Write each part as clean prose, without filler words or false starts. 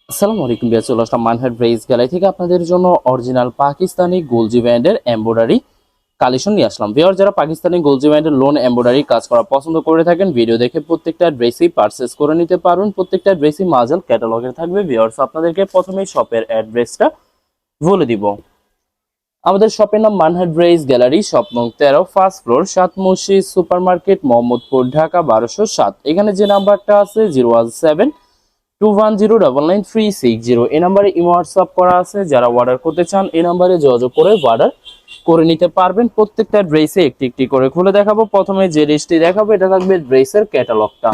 আসসালামু আলাইকুম বিয়ার, চলে আসলাম মানহাট ড্রেস গ্যালারি থেকে আপনাদের জন্য অরিজিনাল পাকিস্তানি গোলজি ব্যান্ডের এমব্রয়ডারি কালেকশন নিয়ে আসলাম। বিয়ার, যারা পাকিস্তানি গোলজি ব্যান্ডের লোন এমব্রয়ডারি কাজ করা পছন্দ করে থাকেন, ভিডিও দেখে প্রত্যেকটা ড্রেসই পারচেস করে নিতে পারবেন। প্রত্যেকটা ড্রেসই মাজাল ক্যাটালগে থাকবে। বিয়ার্স, আপনাদেরকে প্রথমেই শপের অ্যাড্রেসটা বলে দিব। আমাদের শপের নাম মানহাট ড্রেস গ্যালারি, শপ নং 13, ফার্স্ট ফ্লোর, 7 মসজিদ সুপার মার্কেট, মোহাম্মদপুর, ঢাকা 1207। এখানে যে নাম্বারটা আছে 01721099360, এই নাম্বারে ইমো হোয়াটসঅ্যাপ করা আছে। যারা অর্ডার করতে চান এই নাম্বারে যোগাযোগ করে অর্ডার করে নিতে পারবেন। প্রত্যেকটা ড্রেসে একটি একটি করে খুলে দেখাবো। প্রথমে যে ড্রেসটি দেখাবো এটা থাকবে ড্রেসের ক্যাটালগটা।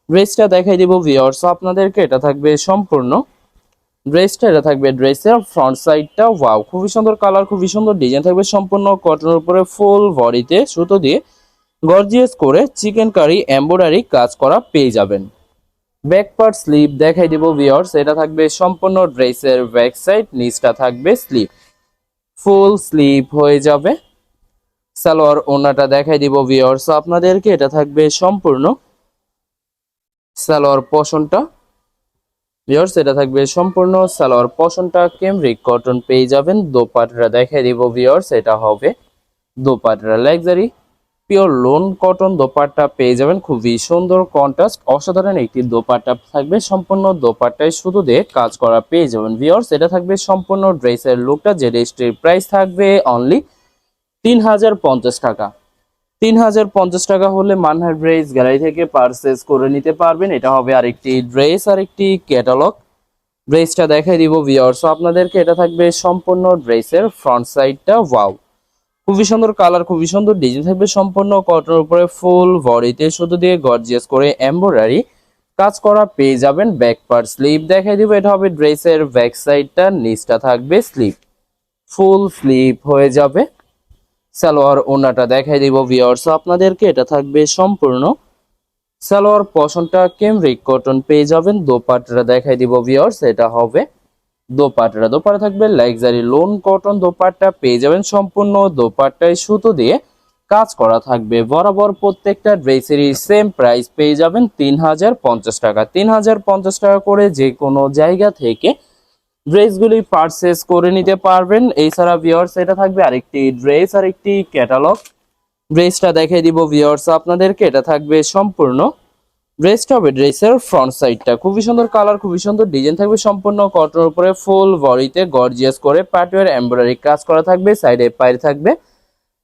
ড্রেসটা দেখাই দিব ভিউয়ার্স আপনাদেরকে। এটা থাকবে সম্পূর্ণ ড্রেসটা, এটা থাকবে ড্রেসের ফ্রন্ট সাইডটা। ওয়াও, খুবই সুন্দর কালার, খুবই সুন্দর ডিজাইন থাকবে। সম্পূর্ণ কটনের উপরে ফুল বডিতে সুতো দিয়ে গর্জিয়াস করে চিকেন কারি এমব্রয়ডারি কাজ করা পেয়ে যাবেন। ব্যাক পার্ট স্লিপ দেখাই দিব ভিউয়ার্স। এটা থাকবে সম্পূর্ণ ড্রেসের ব্যাক সাইড, নিচটা থাকবে স্লিপ, ফুল স্লিপ হয়ে যাবে। সালোয়ার ওড়নাটা দেখাই দিব ভিউয়ার্স আপনাদেরকে। এটা থাকবে সম্পূর্ণ সালোয়ার পশনটা। ভিউয়ার্স, এটা থাকবে সম্পূর্ণ সালোয়ার পশনটা ক্যামরিক কটন পেয়ে যাবেন। দোপাট্টা দেখাই দিব ভিউয়ার্স, এটা হবে dupatta luxury pure loan cotton dupatta পেয়ে যাবেন। খুবই সুন্দর কন্ট্রাস্ট অসাধারণ একটি দোপাট্টা থাকবে। সম্পূর্ণ দোপাট্টায় শুধু দিয়ে কাজ করা পেয়ে যাবেন। ভিউয়ার্স, এটা থাকবে সম্পূর্ণ ড্রেসের লুকটা। যে ড্রেসটির প্রাইস থাকবে অনলি 3050 টাকা। 3050 টাকা হলে মানহার ড্রেস গ্যালারি থেকে পারচেস করে নিতে পারবেন। এটা হবে আরেকটি ড্রেস, আরেকটি ক্যাটালগ। ড্রেসটা দেখাই দিব ভিউয়ার্স আপনাদেরকে। এটা থাকবে সম্পূর্ণ ড্রেসের ফ্রন্ট সাইডটা। ওয়াও, খুবই সুন্দর কালার, খুবই সুন্দর ডিজাইন থাকবে। সম্পূর্ণ কটনের উপরে ফুল বডিতে সুতো দিয়ে গর্জিয়াস করে এমব্রয়ডারি কাজ করা পেয়ে যাবেন। ব্যাক পার্ট স্লিপ দেখাই দিব। এটা হবে ড্রেসের ব্যাক সাইডটা, নিচটা থাকবে স্লিপ, ফুল স্লিপ হয়ে যাবে। সালোয়ার ওড়নাটা দেখাই দিব ভিউয়ার্স আপনাদেরকে। এটা থাকবে সম্পূর্ণ সালোয়ার পশনটা ক্যামরিক কটন পেয়ে যাবেন। দোপাট্টাটা দেখাই দিব ভিউয়ার্স। এটা হবে দোপাট্টা থাকবে লাক্সারি লোন কটন দোপাট্টা পেয়ে যাবেন। সম্পূর্ণ দোপাট্টায় সুতো দিয়ে কাজ করা থাকবে বরাবর। প্রত্যেকটা ড্রেসেরই সেম প্রাইস পেয়ে যাবেন 3050 টাকা। 3050 টাকা করে যে কোনো জায়গা থেকে ড্রেসগুলি পারচেস করে নিতে পারবেন। এছাড়া ভিউয়ার্স, এটা থাকবে আরেকটি ড্রেস, আরেকটি ক্যাটালগ। ড্রেসটা দেখিয়ে দিব ভিউয়ার্স আপনাদেরকে। এটা থাকবে সম্পূর্ণ ড্রেসটা হবে ড্রেসের ফ্রন্ট সাইডটা। খুবই সুন্দর কালার, খুবই সুন্দর ডিজাইন থাকবে। সম্পূর্ণ কটনের উপরে ফুল বডিতে গর্জিয়াস করে পার্টওয়্যার এমব্রয়ডারি কাজ করা থাকবে। সাইডে পায়ের থাকবে,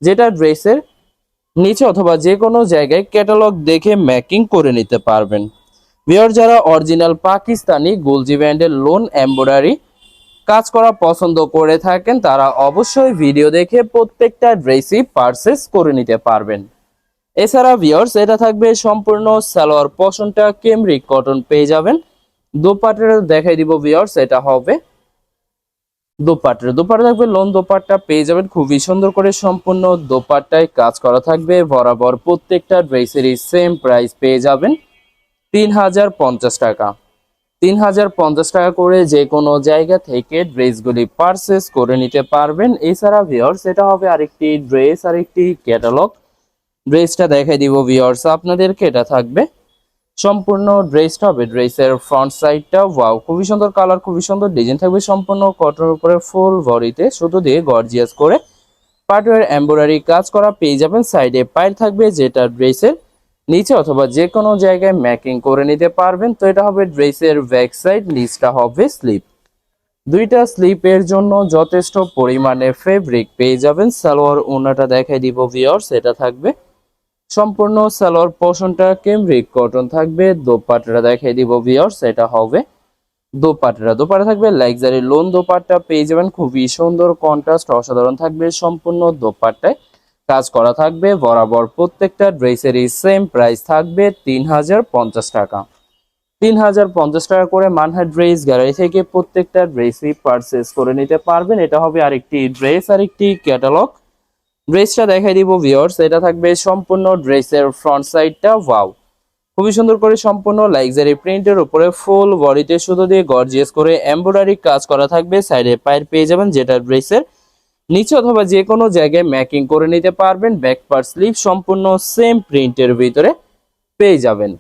যেটা ড্রেসের নিচে অথবা যে কোনো জায়গায় ক্যাটালগ দেখে ম্যাকিং করে নিতে পারবেন। ভিউয়ার, যারা অরিজিনাল পাকিস্তানি গোলজি ব্যান্ডের লোন এমব্রয়ডারি কাজ করা পছন্দ করে থাকেন তারা অবশ্যই ভিডিও দেখে প্রত্যেকটা ড্রেসই পারচেস করে নিতে পারবেন। এছাড়া ভিউয়ার্স, এটা থাকবে সম্পূর্ণ সালোয়ার পশনটা ক্যামরিক কটন পেয়ে যাবেন। দোপাট্টাটা দেখাই দিব ভিউয়ার্স। এটা হবে দোপাট্টা থাকবে লোন দোপাট্টা পেয়ে যাবেন। খুবই সুন্দর করে সম্পূর্ণ দোপাট্টায় কাজ করা থাকবে বরাবর। প্রত্যেকটা ড্রেসেরই সেম প্রাইস পেয়ে যাবেন 3050 টাকা। 3050 টাকা করে যে কোনো জায়গা থেকে ড্রেসগুলি পারচেস করে নিতে পারবেন। এছাড়া ভিউয়ার্স, এটা হবে আরেকটি ড্রেস, আরেকটি ক্যাটালগ। ড্রেসটা দেখাই দিব ভিউয়ার্স আপনাদেরকে। এটা থাকবে সম্পূর্ণ ড্রেসটা হবে ড্রেসের ফ্রন্ট সাইডটা। ওয়াও, খুবই সুন্দর কালার, খুবই সুন্দর ডিজাইন থাকবে। সম্পূর্ণ কটনের উপরে ফুল বডিতে সুতো দিয়ে গর্জিয়াস করে পার্টওয়্যার এমব্রয়ডারি কাজ করা পেয়ে যাবেন। সাইডে পায়ের থাকবে, যেটা ড্রেসের নিচে অথবা যে কোনো জায়গায় ম্যাকিং করে নিতে পারবেন। তো এটা হবে ড্রেসের ব্যাক সাইড, নিচটা হবে স্লিপ। দুইটা স্লিপের জন্য যথেষ্ট পরিমাণে ফেব্রিক পেয়ে যাবেন। সালোয়ার ওড়নাটা দেখাই দিব ভিউয়ার্স। এটা থাকবে সম্পূর্ণ সালোয়ার পোর্শনটা ক্যামরিক কটন থাকবে। দোপাট্টাটা দেখাই দিব ভিউয়ার্স। এটা হবে দোপাট্টা থাকবে লাক্সারি লোন দোপাট্টা পেয়ে যাবেন। খুবই সুন্দর কন্ট্রাস্ট অসাধারণ থাকবে। সম্পূর্ণ দোপাট্টায় কাজ করা থাকবে বরাবর। প্রত্যেকটা ড্রেসেরই সেম প্রাইস থাকবে 3050 টাকা। 3050 টাকা করে মানহাট ড্রেস গ্যালারি থেকে প্রত্যেকটা ড্রেসই পারচেস করে নিতে পারবেন। এটা হবে আরেকটি ড্রেস, আরেকটি ক্যাটালগ। ড্রেসটা দেখাই দিব ভিউয়ার্স। এটা থাকবে সম্পূর্ণ ড্রেসের ফ্রন্ট সাইডটা। ওয়াও, খুবই সুন্দর করে সম্পূর্ণ লাক্সারি প্রিন্টের উপরে ফুল বডিতে সুতো দিয়ে গর্জিয়াস করে এমব্রয়ডারি কাজ করা থাকবে। সাইডে পায়ের পেয়ে যাবেন, যেটা ড্রেসের নিচে অথবা যে কোনো জায়গায় ম্যাকিং করে নিতে পারবেন। ব্যাক পার্ট স্লিভ সম্পূর্ণ সেম প্রিন্টের ভিতরে পেয়ে যাবেন।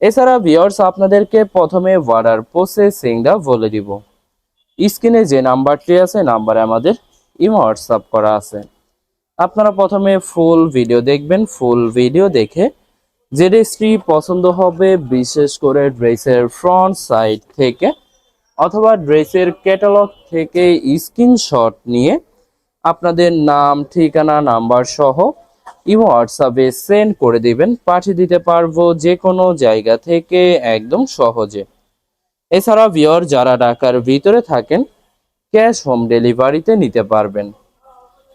এছাড়া ভিউয়ার্স আপনাদেরকে প্রথমে অর্ডার প্রসেসিংটা বলে দিব। স্ক্রিনে যে নাম্বারটি আছে নাম্বারে আমাদের ইমো হোয়াটসঅ্যাপ করা আছে। আপনারা প্রথমে ফুল ভিডিও দেখবেন, ফুল ভিডিও দেখে যে ড্রেসটি পছন্দ হবে, বিশেষ করে ড্রেসের ফ্রন্ট সাইড থেকে অথবা ড্রেসের ক্যাটালগ থেকে স্ক্রিনশট নিয়ে আপনাদের নাম, ঠিকানা, নাম্বার সহ ইমো হোয়াটসঅ্যাপে সেন্ড করে দিবেন। পাঠিয়ে দিতে পারবো যে কোনো জায়গা থেকে একদম সহজে। এছাড়া ভিউয়ার যারা ঢাকার ভিতরে থাকেন ক্যাশ হোম ডেলিভারিতে নিতে পারবেন।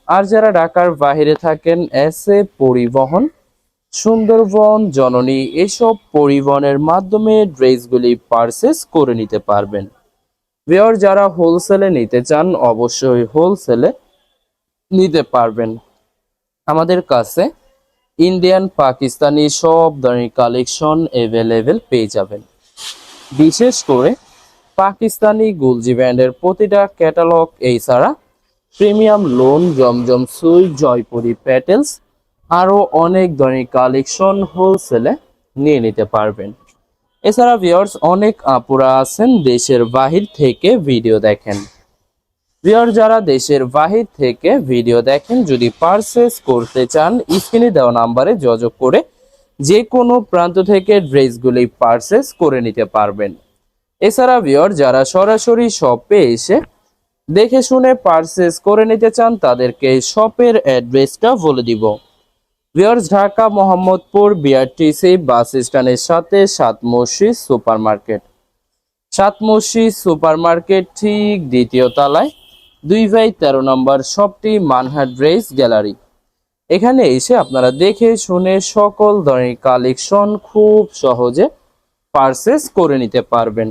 আর যারা ঢাকার বাইরে থাকেন এসএ পরিবহন, সুন্দরবন, জননী এসব পরিবহনের মাধ্যমে ড্রেসগুলি পারচেস করে নিতে পারবেন। ভিউয়ার যারা হোলসেলে নিতে চান অবশ্যই হোলসেলে নিতে পারবেন। আমাদের কাছে ইন্ডিয়ান, পাকিস্তানি সব ধরনের কালেকশন অ্যাভেলেবেল পেয়ে যাবেন। বিশেষ করে পাকিস্তানি গুলজি ব্র্যান্ডের প্রতিটা ক্যাটালগ, এছাড়া প্রিমিয়াম লোন, জমজম সুইট, জয়পুরি প্যাটেলস আরও অনেক ধরনের কালেকশন হোলসেলে নিয়ে নিতে পারবেন। এছাড়া ভিউয়ার্স অনেক আপুরা আছেন দেশের বাহির থেকে ভিডিও দেখেন। ভিউয়ার যারা দেশের বাহির থেকে ভিডিও দেখেন যদি পারচেস করতে চান স্ক্রিনে দেওয়া নাম্বারে যোগাযোগ করে যে কোনো প্রান্ত থেকে ড্রেসগুলি পারচেস করে নিতে পারবেন। এছাড়া ভিউয়ার যারা সরাসরি শপে এসে দেখে শুনে পারচেস করে নিতে চান তাদেরকে শপের অ্যাড্রেসটা বলে দিব। ভিউয়ার্স ঢাকা মোহাম্মদপুর বিআরটিসি বাস স্ট্যান্ডের সাথে সাত মসজিদ সুপার মার্কেট। সাত মসজিদ সুপার মার্কেট ঠিক দ্বিতীয় তলায় 2/13 নম্বর শপটি মানহা ড্রেস গ্যালারি। এখানে এসে আপনারা দেখে শুনে সকল ধরনের কালেকশন খুব সহজে পারচেস করে নিতে পারবেন।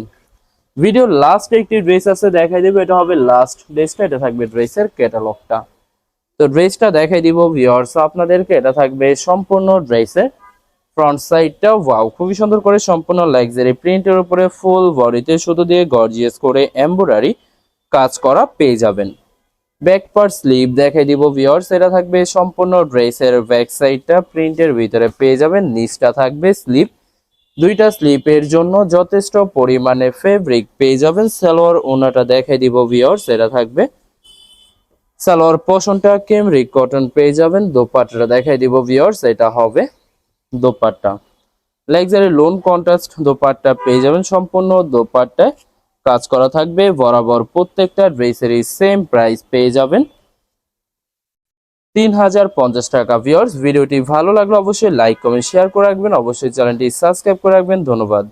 ভিডিওর লাস্ট একটি ড্রেস আছে দেখাই দেবো, এটা হবে লাস্ট ড্রেসটা, এটা থাকবে ড্রেসের ক্যাটালগটা। তো ড্রেসটা দেখাই দিব ভিউয়ার্স আপনাদেরকে, এটা থাকবে সম্পূর্ণ ড্রেসের ফ্রন্ট সাইডটা ওয়াও খুবই সুন্দর করে সম্পূর্ণ লাক্সারি প্রিন্টের উপরে ফুল বডিতে সুতো দিয়ে গর্জিয়াস করে এমব্রয়ডারি কাজ করা পেয়ে যাবেন। ব্যাক পার্ট স্লিভ দেখাই দিব ভিউয়ার্স, এটা থাকবে সম্পূর্ণ ড্রেসের ব্যাক সাইডটা প্রিন্টের ভিতরে পেয়ে যাবেন। নিচটা থাকবে স্লিভ, দুইটা স্লিপের জন্য যথেষ্ট পরিমাণে ফেব্রিক পেয়ে যাবেন। সালোয়ার ওনাটা দেখাই দিব ভিউয়ার্স, এটা থাকবে সালোয়ার পোর্শনটা ক্যামরিক কটন পেয়ে যাবেন। দোপাট্টাটা দেখাই দিব ভিউয়ার্স, এটা হবে dupatta, luxury loan contrast dupatta পেয়ে যাবেন। সম্পূর্ণ দোপাট্টায় কাজ করা থাকবে বরাবর। প্রত্যেকটা ড্রেসেরই সেম প্রাইস পেয়ে যাবেন 3050 টাকা। ভিউয়ার্স ভিডিওটি ভালো লাগলে অবশ্যই লাইক, কমেন্ট, শেয়ার করে রাখবেন। অবশ্যই চ্যানেলটি সাবস্ক্রাইব করে রাখবেন। ধন্যবাদ।